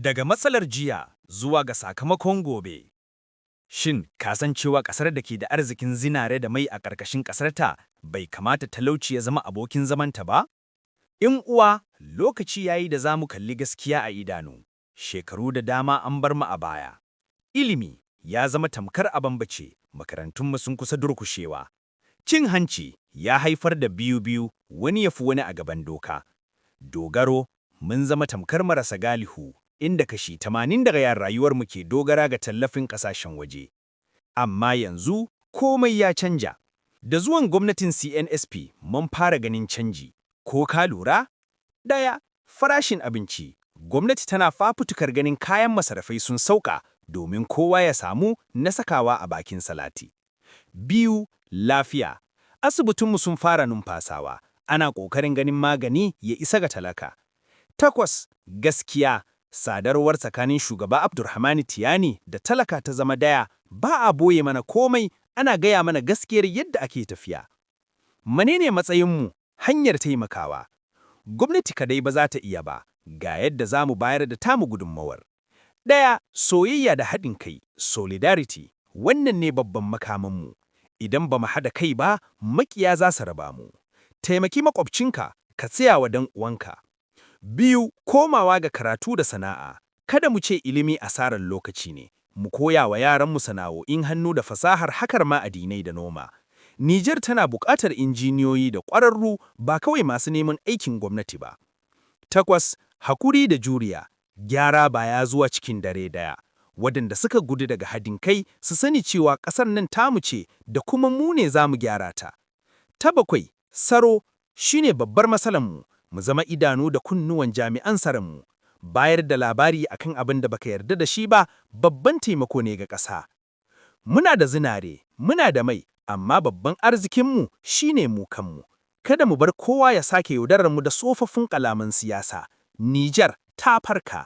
Daga matsalar jiya zuwa ga sakamakon gobe. Shin ka san cewa ƙasar da ke da arzikin zinare da mai a ƙarƙashin ƙasarta bai kamata talauci ya zama abokin zamanta ba? In uwa, lokaci yayi da za mu kalli gaskiya a idanu. Shekaru da dama an bar mu a baya. Ilimi ya zama tamkar a bambace, makarantunmu sun kusa durkushewa. Cin hanci ya haifar da biyu-biyu, wani ya fi wani a gaban doka. Dogaro, mun zama tamkar marasa galihu, inda kashi 80 daga rayuwarmu ke dogara ga tallafin ƙasashen waje. Amma yanzu komai ya canja. Da zuwan gwamnatin CNSP mun fara ganin canji. Ko ka lura? Ɗaya, farashin abinci. Gwamnati tana fafutukar ganin kayan masarafai sun sauka domin kowa ya samu na sakawa a bakin salati. Biyu, lafiya. Asibitinmu sun fara numfasawa. Ana ƙoƙarin ganin magani ya isa ga talaka. Takwas, gaskiya. Sadarwar tsakanin shugaba Abdurrahmani Tiyani da talaka ta zama daya, ba a boye mana komai, ana gaya mana gaskiyar yadda ake tafiya. Menene matsayinmu? Hanyar taimakawa. Gwamnati kadai ba za ta iya ba, ga yadda za mu bayar da tamu gudunmawar. Ɗaya, soyayya da haɗin kai, solidarity, wannan ne babban makamanmu. Idan ba mu haɗa kai ba, maƙiya za su raba mu. Taimaki maƙwabcinka, ka tsaya wa dan uwanka. Biyu, komawa ga karatu da sana'a. Kada mu ce ilimi asarar lokaci ne. Mu koya wa yaranmu sana'o'in hannu da fasahar hakar ma'adinai da noma. Niger tana buƙatar injiniyoyi da ƙwararru, ba kawai masu neman aikin gwamnati ba. Takwas, hakuri da juriya. Gyara ba ya zuwa cikin dare daya. Waɗanda suka gudu daga haɗin kai su sani cewa ƙasar nan tamu ce da kuma mu ne za mu gyara ta. Ta bakwai, tsaro shine babbar matsalarmu. Mu zama idanu da kunnuwan jami'an tsaronmu. Bayar da labari akan abin da baka yarda da shi ba babban taimako ne ga ƙasa. Muna da zinare, muna da mai, amma babban arzikinmu shine mu kanmu. Kada mu bar kowa ya sake yaudararmu da tsofaffin kalaman siyasa. Niger ta farka.